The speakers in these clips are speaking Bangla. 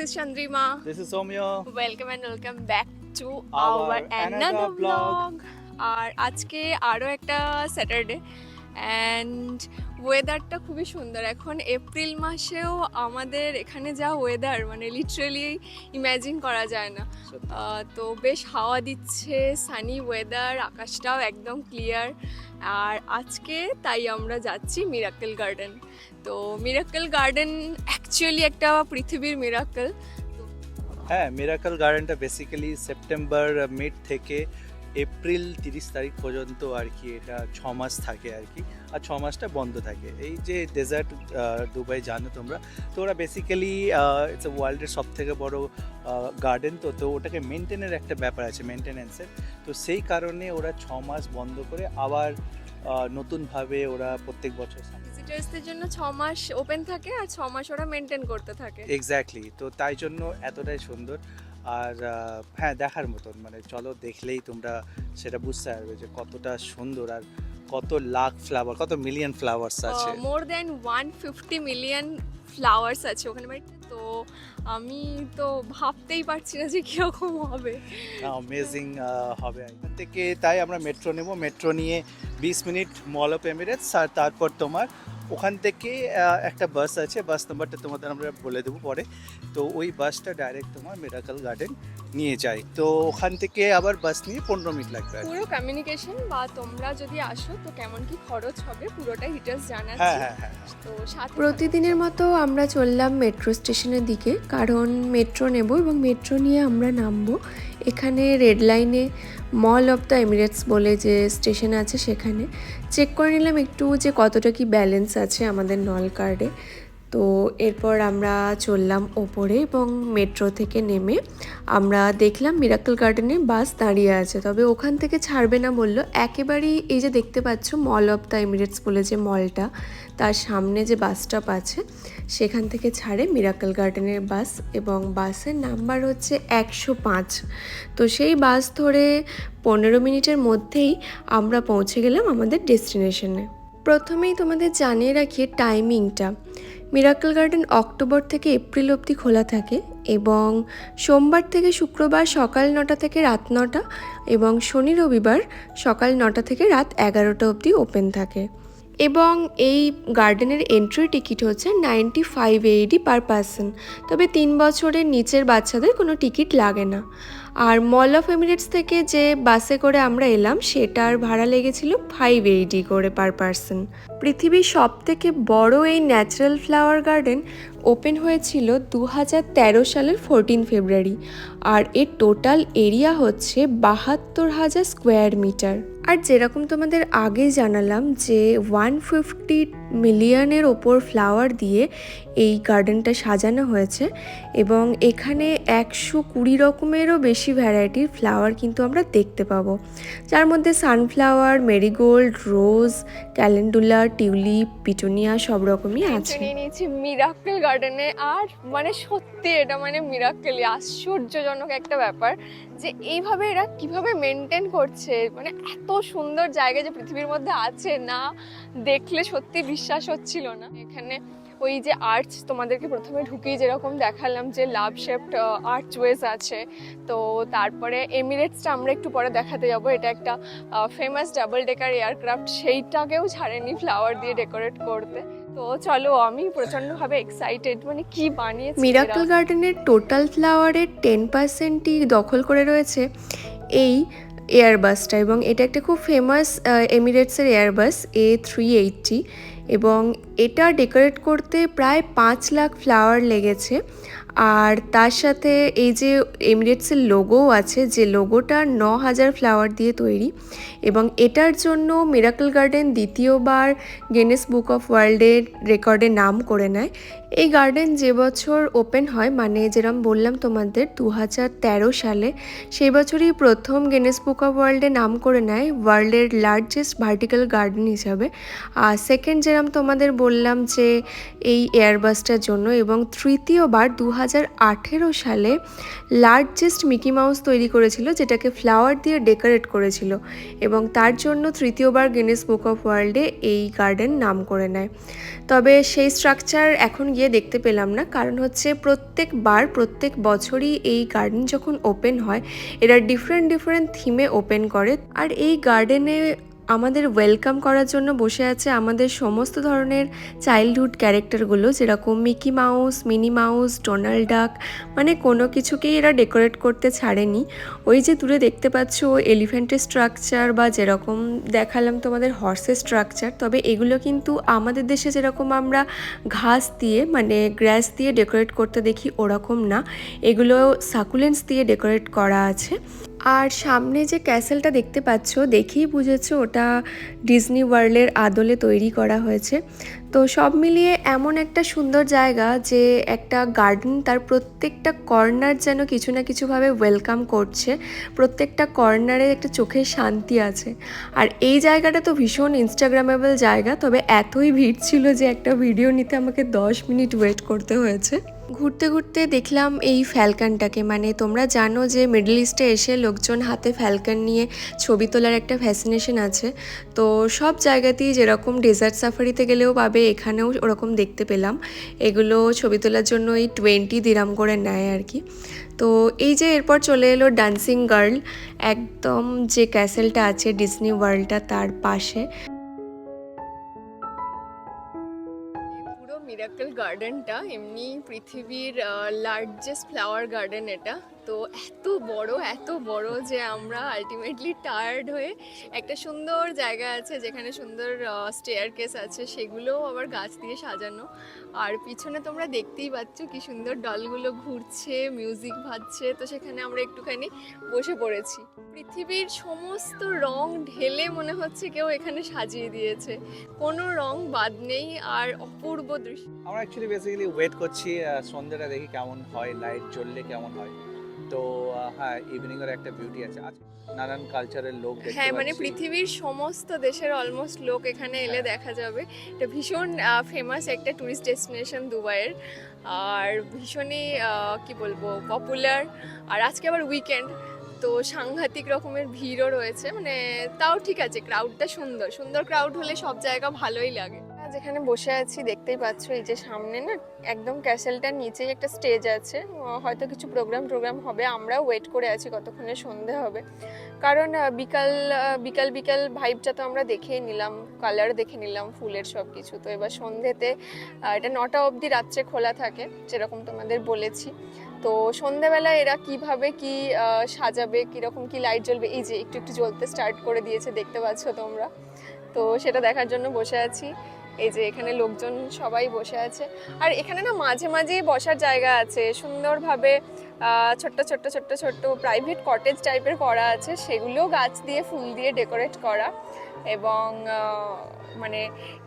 is Chandrima. This is Somya. Welcome and welcome back to Our our another another vlog. vlog. আর আজকে আরও একটা স্যাটারডে অ্যান্ড ওয়েদারটা খুবই সুন্দর। এখন এপ্রিল মাসেও আমাদের এখানে যা ওয়েদার মানে লিটারেলি ইম্যাজিন করা যায় না। তো বেশ হাওয়া দিচ্ছে, সানি ওয়েদার, আকাশটাও একদম ক্লিয়ার। আর আজকে তাই আমরা যাচ্ছি মিরাকেল গার্ডেন। তো মিরাকেল গার্ডেন অ্যাকচুয়ালি একটা পৃথিবীর মিরাকেল। হ্যাঁ, মিরাকল গার্ডেনটা বেসিক্যালি সেপ্টেম্বর মিড থেকে এপ্রিল 30 তারিখ পর্যন্ত আর কি এটা 6 মাস থাকে আর কি, আর 6 মাসটা বন্ধ থাকে। এই যে ডেজার্ট দুবাই জানো তোমরা, তো ওরা বেসিক্যালি ইটস এ ওয়ার্ল্ডের সব থেকে বড় গার্ডেন। তো ওটাকে মেনটেনের একটা ব্যাপার আছে, মেনটেনেন্সের। তো সেই কারণে ওরা 6 মাস বন্ধ করে আবার নতুনভাবে ওরা প্রত্যেক বছর ভিজিটার্সদের জন্য 6 মাস ওপেন থাকে আর 6 মাস ওরা মেনটেন করতে থাকে। এক্স্যাক্টলি। তো তাই জন্য এতটাই সুন্দর। আর হ্যাঁ, দেখার মতন, মানে চলো দেখলেই তোমরা সেটা বুঝতে পারবে যে কতটা সুন্দর আর কত লাখ ফ্লাওয়ার, কত মিলিয়ন ফ্লাওয়ার্স আছে। মোর দ্যান 150 মিলিয়ন ফ্লাওয়ার্স আছে ওখানে বাড়িতে। তো আমি তো ভাবতেই পারছি না যে কীরকম হবে। অ্যামেজিং হবে। এখান থেকে তাই আমরা মেট্রো নেব, মেট্রো নিয়ে 20 মিনিট মল অফ এমিরেটস, আর তারপর তোমার ওখান থেকে একটা বাস আছে, বাস নাম্বারটা তোমাদের আমরা বলে দেবো পরে। তো ওই বাসটা ডাইরেক্ট তোমার মিরাকল গার্ডেন নিয়ে যায়। তো ওখান থেকে আবার বাস নিয়ে 15 মিনিট লাগবে। পুরো কমিউনিকেশন বা তোমরা যদি আসো তো কেমন কি খরচ হবে পুরোটা ডিটেলস জানাচ্ছি। হ্যাঁ হ্যাঁ হ্যাঁ। তো সাথে প্রতিদিনের মতো আমরা চললাম মেট্রো স্টেশনের দিকে, কারণ মেট্রো নেব এবং মেট্রো নিয়ে আমরা নামবো এখানে রেড লাইনে মল অফ দ্য এমিরেটস বলে যে স্টেশন আছে, সেখানে চেক করে নিলাম একটু যে কতটা কি ব্যালেন্স আছে আমাদের নল কার্ডে। তো এরপর আমরা চললাম ওপরে এবং মেট্রো থেকে নেমে আমরা দেখলাম মিরাকল গার্ডেনে বাস দাঁড়িয়ে আছে, তবে ওখান থেকে ছাড়বে না বললো। একেবারেই এই যে দেখতে পাচ্ছ মল অফ দ্য এমিরেটস বলে যে মলটা, তার সামনে যে বাস স্টপ আছে সেখান থেকে ছাড়ে মিরাকল গার্ডেনের বাস, এবং বাসের নাম্বার হচ্ছে 105। তো সেই বাস ধরে 15 মিনিটের মধ্যেই আমরা পৌঁছে গেলাম আমাদের ডেস্টিনেশনে। প্রথমেই তোমাদের জানিয়ে রাখি টাইমিংটা। মিরাকল গার্ডেন অক্টোবর থেকে এপ্রিল অবধি খোলা থাকে এবং সোমবার থেকে শুক্রবার সকাল 9টা থেকে রাত 9টা এবং শনি রবিবার সকাল 9টা থেকে রাত 11টা অবধি ওপেন থাকে। এবং এই গার্ডেনের এন্ট্রি টিকিট হচ্ছে 95 AED পার পারসন, তবে 3 বছরের নিচের বাচ্চাদের কোনো টিকিট লাগে না। আর মল অফ এমিরেটস থেকে যে বাসে করে আমরা এলাম সেটার ভাড়া লেগেছিল 5 AED করে পার পারসন। পৃথিবীর সবথেকে বড় এই ন্যাচারাল ফ্লাওয়ার গার্ডেন ওপেন হয়েছিল 2013 সালের 14 ফেব্রুয়ারি, আর এর টোটাল এরিয়া হচ্ছে 72,000 স্কোয়ার মিটার। আর যেরকম তোমাদের আগেই জানালাম যে 150 মিলিয়নের ওপর ফ্লাওয়ার দিয়ে এই গার্ডেনটা সাজানো হয়েছে, এবং এখানে 120 রকমেরও বেশি ভ্যারাইটির ফ্লাওয়ার কিন্তু আমরা দেখতে পাবো, যার মধ্যে সানফ্লাওয়ার, মেরিগোল্ড, রোজ, ক্যালেন্ডুলা, টিউলিপ, পিটুনিয়া সব রকমই আছে। নিয়ে নিয়েছি মিরাকেল গার্ডেনে। আর মানে সত্যি এটা মানে মিরাকেলই আশ্চর্যজনক একটা ব্যাপার যে এইভাবে এরা কিভাবে মেনটেন করছে, মানে এত সুন্দর জায়গা যে পৃথিবীর মধ্যে আছে না দেখলে সত্যি বিশ্বাস হচ্ছিল না। এখানে ওই যে আর্চ তোমাদেরকে প্রথমে ঢুকিয়ে যেরকম দেখালাম যে লাভ শেপড আর্চওয়েজ আছে, তো তারপরে এমিরেটসটা আমরা একটু পরে দেখাতে যাব। এটা একটা ফেমাস ডাবল ডেকার এয়ারক্রাফট, সেইটাকেও ছাড়েনি ফ্লাওয়ার দিয়ে ডেকোরেট করতে। তো চলো, আমি প্রচণ্ডভাবে এক্সাইটেড, মানে কি বানিয়েছে মিরাকল গার্ডেনের টোটাল ফ্লাওয়ারের 10%ই দখল করে রয়েছে এই এয়ারবাসটা, এবং এটা একটা খুব ফেমাস এমিরেটসের এয়ারবাস A380, এবং এটা ডেকোরেট করতে প্রায় 5 লাখ ফ্লাওয়ার লেগেছে। আর তার সাথে এই যে এমিরেটসের লোগোও আছে, যে লোগোটা 9,000 ফ্লাওয়ার দিয়ে তৈরি, এবং এটার জন্য মিরাকল গার্ডেন দ্বিতীয়বার গিনেস বুক অফ ওয়ার্ল্ডের রেকর্ডে নাম করে নেয়। এই গার্ডেন যে বছর ওপেন হয়, মানে যেরকম বললাম তোমাদের 2013 সালে, সেই বছরই প্রথম গিনেস বুক অফ ওয়ার্ল্ডে নাম করে নেয় ওয়ার্ল্ডের লার্জেস্ট ভার্টিক্যাল গার্ডেন হিসাবে। আর সেকেন্ড যেরকম তোমাদের বললাম যে এই এয়ারবাসটার জন্য, এবং তৃতীয়বার সালে লার্জেস্ট মিকি মাউস তৈরি করেছিল, যেটাকে ফ্লাওয়ার দিয়ে ডেকোরেট করেছিল এবং তার জন্য তৃতীয়বার গিনেস বুক অফ ওয়ার্ল্ডে এই গার্ডেন নাম করে নেয়। তবে সেই স্ট্রাকচার এখন গিয়ে দেখতে পেলাম না, কারণ হচ্ছে প্রত্যেক বছরই এই গার্ডেন যখন ওপেন হয় এরা ডিফারেন্ট থিমে ওপেন করে। আর এই গার্ডেনে আমাদের ওয়েলকাম করার জন্য বসে আছে আমাদের সমস্ত ধরনের চাইল্ডহুড ক্যারেক্টারগুলো, যেরকম Mickey mouse, mini mouse, Donald ডাক, মানে কোনো কিছুকেই এরা ডেকোরেট করতে ছাড়েনি। ওই যে দূরে দেখতে পাচ্ছ এলিফ্যান্টের স্ট্রাকচার, বা যেরকম দেখালাম তোমাদের হর্সের স্ট্রাকচার, তবে এগুলো কিন্তু আমাদের দেশে যেরকম আমরা ঘাস দিয়ে মানে গ্রাস দিয়ে ডেকোরেট করতে দেখি ওরকম না, এগুলো সাকুলেন্টস দিয়ে ডেকোরেট করা আছে। আর সামনে যে ক্যাসেলটা দেখতে পাচ্ছ দেখেই বুঝেছো ওটা ডিজনি ওয়ার্ল্ডের আদলে তৈরি করা হয়েছে। তো সব মিলিয়ে এমন একটা সুন্দর জায়গা যে একটা গার্ডেন তার প্রত্যেকটা কর্নার যেন কিছু না কিছুভাবে ওয়েলকাম করছে, প্রত্যেকটা কর্নারে একটা চোখের শান্তি আছে। আর এই জায়গাটা তো ভীষণ ইনস্টাগ্রামেবল জায়গা, তবে এতই ভিড় ছিল যে একটা ভিডিও নিতে আমাকে 10 মিনিট ওয়েট করতে হয়েছে। ঘুরতে ঘুরতে দেখলাম এই ফ্যালকনটাকে, মানে তোমরা জানো যে মিডল ইস্টে এসে লোকজন হাতে ফ্যালকন নিয়ে ছবি তোলার একটা ফ্যাসিনেশন আছে। তো সব জায়গাতেই যেরকম ডেজার্ট সাফারিতে গেলেও পাবে, এখানেও ওরকম দেখতে পেলাম। এগুলো ছবি তোলার জন্য এই 20 দিরাম করে নেয় আর কি। তো এই যে এরপর চলে এলো ডান্সিং গার্ল, একদম যে ক্যাসেলটা আছে ডিজনি ওয়ার্ল্ডটা তার পাশে। পুরো মিরাকল গার্ডেনটা এমনি পৃথিবীর লার্জেস্ট ফ্লাওয়ার গার্ডেন এটা। তো এত বড় যে আমরা আলটিমেটলি টায়ার্ড হয়ে, একটা সুন্দর জায়গা আছে যেখানে সুন্দর স্টেয়ার কেস আছে, সেগুলো আবার গাছ দিয়ে সাজানো। আর পিছনে তোমরা দেখতেই পাচ্ছ কি সুন্দর ডলগুলো ঘুরছে, মিউজিক বাজছে। তো সেখানে আমরা একটুখানি বসে পড়েছি। পৃথিবীর সমস্ত রং ঢেলে মনে হচ্ছে কেউ এখানে সাজিয়ে দিয়েছে, কোনো রং বাদ নেই। আর অপূর্ব দৃশ্য। আমরা অ্যাকচুয়ালি বেসিক্যালি ওয়েট করছি সন্ধ্যাটা দেখি কেমন হয়, লাইট জ্বললে কেমন হয়। তো হ্যাঁ, ইভিনিংয়ের একটা বিউটি আছে। আজ নানান কালচারের লোক দেখতে হ্যাঁ, মানে পাচ্ছি। পৃথিবীর সমস্ত দেশের অলমোস্ট লোক এখানে এলে দেখা যাবে। এটা ভীষণ ফেমাস একটা ট্যুরিস্ট ডেস্টিনেশন দুবাইয়ের, আর ভীষণই কি বলবো পপুলার। আর আজকে আবার উইকেন্ড, তো সাংঘাতিক রকমের ভিড়ও রয়েছে। মানে তাও ঠিক আছে, ক্রাউডটা সুন্দর ক্রাউড হলে সব জায়গা ভালোই লাগে। যেখানে বসে আছি দেখতেই পাচ্ছ, এই যে সামনে না একদম ক্যাসেলটার নিচেই একটা স্টেজ আছে, হয়তো কিছু প্রোগ্রাম হবে। আমরাও ওয়েট করে আছি কতক্ষণে সন্ধে হবে, কারণ বিকাল ভাইবটা তো আমরা দেখেই নিলাম, কালার দেখে নিলাম ফুলের সব কিছু। তো এবার সন্ধেতে এটা 9টা অবধি রাত্রে খোলা থাকে যেরকম তোমাদের বলেছি। তো সন্ধেবেলা এরা কিভাবে কি সাজাবে, কিরকম কি লাইট জ্বলবে, এই যে একটু জ্বলতে স্টার্ট করে দিয়েছে দেখতে পাচ্ছ তোমরা। তো সেটা দেখার জন্য বসে আছি। এই যে এখানে লোকজন সবাই বসে আছে। আর এখানে না মাঝেই বসার জায়গা আছে সুন্দরভাবে, ছোট্ট প্রাইভেট কটেজ টাইপের করা আছে, সেগুলো গাছ দিয়ে ফুল দিয়ে ডেকোরেট করা। এবং মানে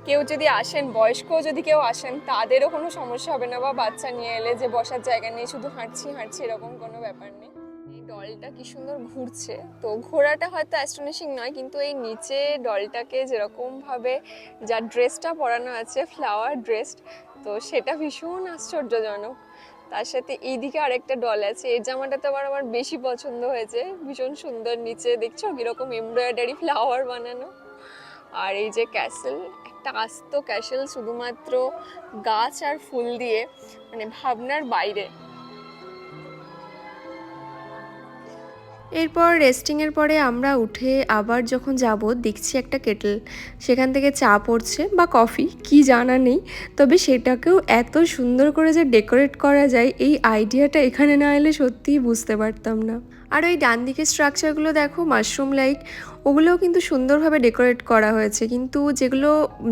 কেউ যদি আসেন, বয়স্ক যদি কেউ আসেন, তাদেরও কোনো সমস্যা হবে না, বা বাচ্চা নিয়ে এলে যে বসার জায়গা নেই শুধু হাঁটছি এরকম কোনো ব্যাপার নেই। এই ডলটা কি সুন্দর ঘুরছে। তো ঘোড়াটা হয়তো অ্যাস্টনিশিং নয়, কিন্তু এই নিচে ডলটাকে যেরকম ভাবে যা ড্রেসটা পরানো আছে ফ্লাওয়ার ড্রেস, তো সেটা ভীষণ আশ্চর্যজনক। তার সাথে এইদিকে আরেকটা ডল আছে, এই জামাটা তো আমার বেশি পছন্দ হয়েছে, ভীষণ সুন্দর। নিচে দেখছো কিরকম এমব্রয়ডারি ফ্লাওয়ার বানানো। আর এই যে ক্যাসেল, একটা আস্ত ক্যাসেল শুধুমাত্র গাছ আর ফুল দিয়ে, মানে ভাবনার বাইরে। এরপর রেস্টিংয়ের পরে আমরা উঠে আবার যখন যাব দেখছি একটা কেটল, সেখান থেকে চা পড়ছে বা কফি কি জানা নেই, তবে সেটাকেও এত সুন্দর করে যে ডেকোরেট করা যায় এই আইডিয়াটা এখানে না এলে সত্যিই বুঝতে পারতাম না। আর ওই ডান দিকের স্ট্রাকচারগুলো দেখো মাশরুম লাইক, ওগুলোও কিন্তু সুন্দরভাবে ডেকোরেট করা হয়েছে, কিন্তু যেগুলো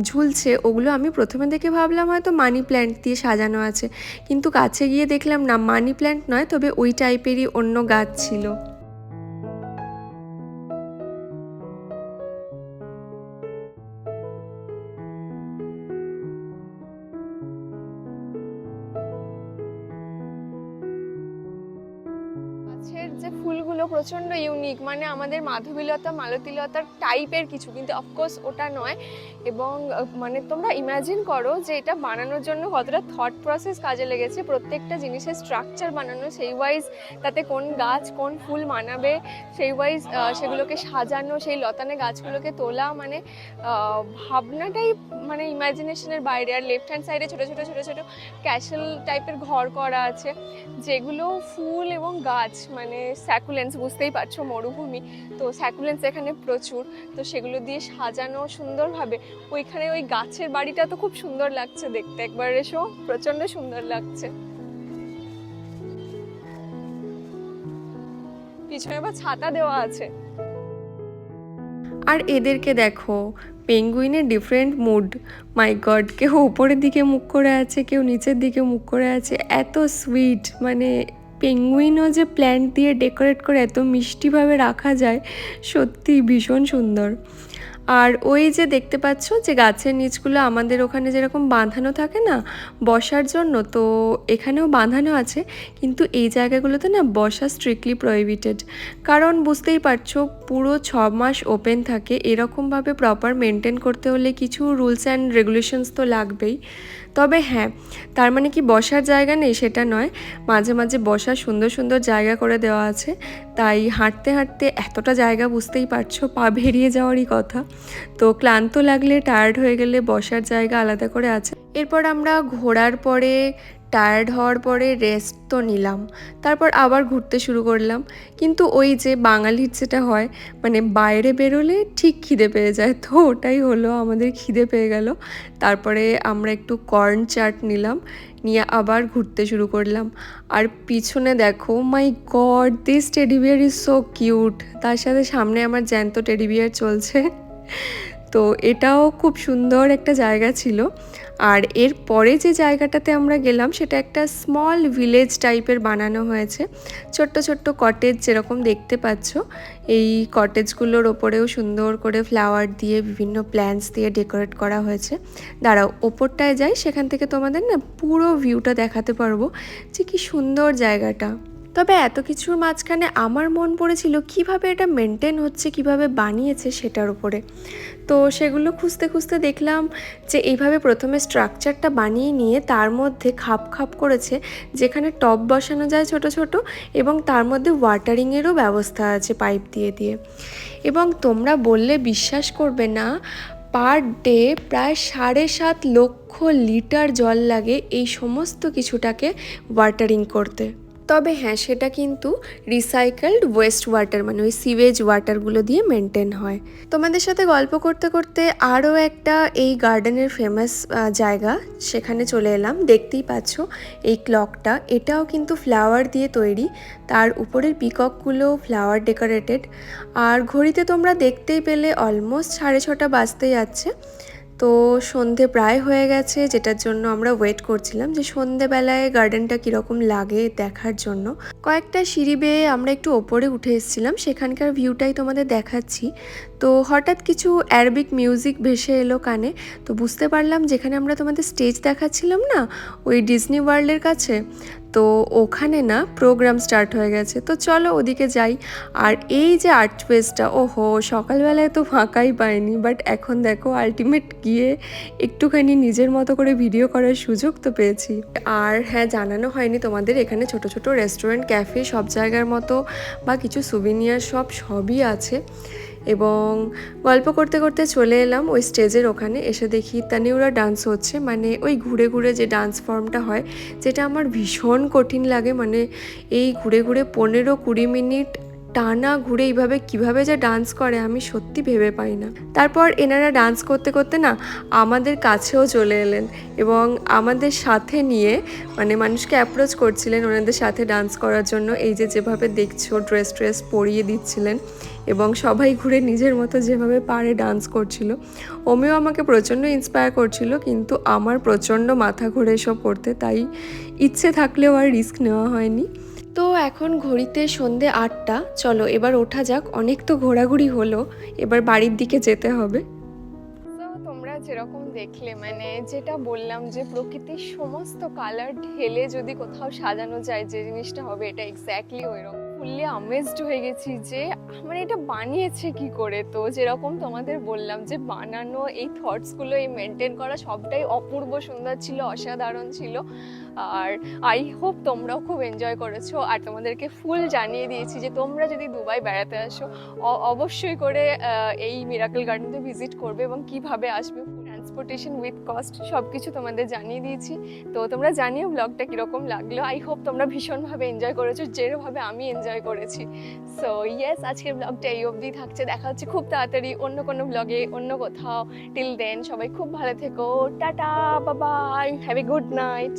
ঝুলছে ওগুলো আমি প্রথমে দেখে ভাবলাম হয়তো মানি প্ল্যান্ট দিয়ে সাজানো আছে, কিন্তু কাছে গিয়ে দেখলাম না, মানি প্ল্যান্ট নয়, তবে ওই টাইপেরই অন্য গাছ ছিল। গাছের যে ফুলগুলো প্রচণ্ড ইউনিক, মানে আমাদের মাধবীলতা মালতীলতার টাইপের কিছু, কিন্তু অফকোর্স ওটা নয়। এবং মানে তোমরা ইমাজিন করো যে এটা বানানোর জন্য কতটা থট প্রসেস কাজে লেগেছে, প্রত্যেকটা জিনিসের স্ট্রাকচার বানানো, সেই ওয়াইজ তাতে কোন গাছ কোন ফুল মানাবে সেই ওয়াইজ সেগুলোকে সাজানো, সেই লতানে গাছগুলোকে তোলা, মানে ভাবনাটাই মানে ইমাজিনেশনের বাইরে। আর লেফট হ্যান্ড সাইডে ছোটো ছোটো ছোটো ছোটো ক্যাসেল টাইপের ঘর করা আছে, যেগুলো ফুল এবং গাছ, মানে স্যাকুলেন্স, বুঝতেই পারছো মরুভূমি তো স্যাকুলেন্স এখানে প্রচুর, তো সেগুলো দিয়ে সাজানো সুন্দরভাবে। ওইখানে ওই গাছের বাড়িটা তো খুব সুন্দর লাগছে দেখতে, একবার এসো, প্রচন্ড সুন্দর লাগছে। পিছনে আবার ছাতা দেওয়া আছে। আর এদেরকে দেখো, পেঙ্গুইনের ডিফারেন্ট মুড, মাই গড, কেউ উপরের দিকে মুখ করে আছে, কেউ নিচের দিকে মুখ করে আছে, এত সুইট। মানে পেঙ্গুইনও যে প্ল্যান্ট দিয়ে ডেকোরেট করে এত মিষ্টিভাবে রাখা যায়, সত্যি ভীষণ সুন্দর। আর ওই যে দেখতে পাচ্ছ যে গাছের নিচগুলো আমাদের ওখানে যেরকম বাঁধানো থাকে না বসার জন্য, তো এখানেও বাঁধানো আছে, কিন্তু এই জায়গাগুলোতে না বসা স্ট্রিক্টলি প্রহিবিটেড। কারণ বুঝতেই পারছো পুরো 6 মাস ওপেন থাকে, এরকমভাবে প্রপার মেনটেন করতে হলে কিছু রুলস অ্যান্ড রেগুলেশনস তো লাগবেই। তবে হ্যাঁ, তার মানে কি বসার জায়গা নেই সেটা নয়, মাঝে মাঝে বসার সুন্দর সুন্দর জায়গা করে দেওয়া আছে। তাই হাঁটতে হাঁটতে এতটা জায়গা, বুঝতেই পারছো পা বেরিয়ে যাওয়ারই কথা। তো ক্লান্ত লাগলে, টায়ার্ড হয়ে গেলে বসার জায়গা আলাদা করে আছে। এরপর আমরা ঘোরার পরে টায়ার্ড হওয়ার পরে রেস্ট তো নিলাম, তারপর আবার ঘুরতে শুরু করলাম। কিন্তু ওই যে বাঙালির যেটা হয়, মানে বাইরে বেরোলে ঠিক খিদে পেয়ে যায়, তো ওটাই হলো, আমাদের খিদে পেয়ে গেল। তারপরে আমরা একটু কর্ন চাট নিলাম, নিয়ে আবার ঘুরতে শুরু করলাম। আর পিছনে দেখো, my God, this teddy bear is so cute. তার সাথে সামনে আমার জ্যান্ত টেডি বিয়ার চলছে। তো এটাও খুব সুন্দর একটা জায়গা ছিল। আর এর পরে যে জায়গাটাতে আমরা গেলাম সেটা একটা স্মল ভিলেজ টাইপের বানানো হয়েছে, ছোট্ট ছোট্ট কটেজ যেরকম দেখতে পাচ্ছ। এই কটেজগুলোর ওপরেও সুন্দর করে ফ্লাওয়ার দিয়ে, বিভিন্ন প্ল্যান্টস দিয়ে ডেকোরেট করা হয়েছে। দাঁড়াও ওপরটায় যাই, সেখান থেকে তোমাদের না পুরো ভিউটা দেখাতে পারবো যে কি সুন্দর জায়গাটা। তবে এত কিছুর মাঝখানে আমার মন পড়েছিল কিভাবে এটা মেনটেন হচ্ছে, কিভাবে বানিয়েছে সেটার উপরে। তো সেগুলো খুঁজতে খুঁজতে দেখলাম যে এইভাবে প্রথমে স্ট্রাকচারটা বানিয়ে নিয়ে তার মধ্যে খাপ খাপ করেছে, যেখানে টব বসানো যায় ছোট ছোট, এবং তার মধ্যে ওয়াটারিংয়েরও ব্যবস্থা আছে পাইপ দিয়ে দিয়ে। এবং তোমরা বললে বিশ্বাস করবে না, পার ডে প্রায় 7.5 লক্ষ লিটার জল লাগে এই সমস্ত কিছুটাকে ওয়াটারিং করতে। তবে হ্যাঁ, সেটা কিন্তু রিসাইকেলড ওয়েস্ট ওয়াটার, মানে ওই সিওয়েজ ওয়াটারগুলো দিয়ে মেনটেন হয়। তোমাদের সাথে গল্প করতে করতে আরও একটা এই গার্ডেনের ফেমাস জায়গা, সেখানে চলে এলাম। দেখতেই পাচ্ছ এই ক্লকটা, এটাও কিন্তু ফ্লাওয়ার দিয়ে তৈরি, তার উপরের পিককগুলো ফ্লাওয়ার ডেকোরেটেড। আর ঘড়িতে তোমরা দেখতেই পেলে অলমোস্ট 6:30 বাজতে যাচ্ছে। তো সন্ধে প্রায় হয়ে গেছে, যেটার জন্য আমরা ওয়েট করছিলাম যে সন্ধেবেলায় গার্ডেনটা কীরকম লাগে দেখার জন্য। কয়েকটা সিঁড়ি বেয়ে আমরা একটু ওপরে উঠে এসেছিলাম, সেখানকার ভিউটাই তোমাদের দেখাচ্ছি। তো হঠাৎ কিছু অ্যারাবিক মিউজিক ভেসে এলো কানে, তো বুঝতে পারলাম যেখানে আমরা তোমাদের স্টেজ দেখাচ্ছিলাম না, ওই ডিজনি ওয়ার্ল্ডের কাছে, তো ওখানে না প্রোগ্রাম স্টার্ট হয়ে গেছে। তো চলো ওদিকে যাই। আর এই যে আর্ট স্পেসটা, ওহো, সকালবেলায় তো ফাঁকাই পাইনি, বাট এখন দেখো আলটিমেট গিয়ে একটুখানি নিজের মতো করে ভিডিও করার সুযোগ তো পেয়েছি। আর হ্যাঁ, জানানো হয়নি তোমাদের, এখানে ছোট ছোট রেস্টুরেন্ট, ক্যাফে, সব জায়গার মতো বা কিছু সুভিনিয়ার শপ সবই আছে। এবং গল্প করতে করতে চলে এলাম ওই স্টেজের ওখানে। এসে দেখি তানিউরা ডান্স হচ্ছে, মানে ওই ঘুরে ঘুরে যে ডান্স ফর্মটা হয়, যেটা আমার ভীষণ কঠিন লাগে। মানে এই ঘুরে ঘুরে 15-20 মিনিট টানা ঘুরে এইভাবে কিভাবে যে ডান্স করে আমি সত্যি ভেবে পাই না। তারপর এনারা ডান্স করতে করতে না আমাদের কাছেও চলে এলেন এবং আমাদের সাথে নিয়ে, মানে মানুষকে অ্যাপ্রোচ করছিলেন ওনাদের সাথে ডান্স করার জন্য। এই যে যেভাবে দেখছো ড্রেস পরিয়ে দিচ্ছিলেন এবং সবাই ঘুরে নিজের মতো যেভাবে পারে ডান্স করছিল। ওমিও আমাকে প্রচণ্ড ইন্সপায়ার করছিল, কিন্তু আমার প্রচণ্ড মাথা ঘুরে এসব করতে, তাই ইচ্ছে থাকলেও আর রিস্ক নেওয়া হয়নি। তো এখন ঘড়িতে সন্ধে 8টা, চলো এবার ওঠা যাক, অনেক তো ঘোরাঘুরি হলো, এবার বাড়ির দিকে যেতে হবে। তোমরা যেরকম দেখলে, মানে যেটা বললাম যে প্রকৃতির সমস্ত কালার ঢেলে যদি কোথাও সাজানো যায় যে জিনিসটা হবে, এটা এক্স্যাক্টলি ওইরকম। ফুললি আমেজড হয়ে গেছি যে মানে এটা বানিয়েছে কি করে। তো যেরকম তোমাদের বললাম যে বানানো এই থটসগুলো, এই মেনটেন করা সবটাই অপূর্ব সুন্দর ছিল, অসাধারণ ছিল। আর আই হোপ তোমরাও খুব এনজয় করেছো। আর তোমাদেরকে ফুল জানিয়ে দিয়েছি যে তোমরা যদি দুবাই বেড়াতে আসো অবশ্যই করে এই মিরাকল গার্ডেনতে ভিজিট করবে এবং কিভাবে আসবে, ট্রান্সপোর্টেশন উইথ কস্ট সব কিছু তোমাদের জানিয়ে দিয়েছি। তো তোমরা জানিও ব্লগটা কীরকম লাগলো। আই হোপ তোমরা ভীষণভাবে এনজয় করেছো যেরকমভাবে আমি এনজয় করেছি। সো ইয়েস, আজকের ব্লগটা এই অবধি থাকছে। দেখা হচ্ছে খুব তাড়াতাড়ি অন্য কোনো ব্লগে, অন্য কোথাও। টিল দেন সবাই খুব ভালো থেকো। Tata, bye bye, have a good night.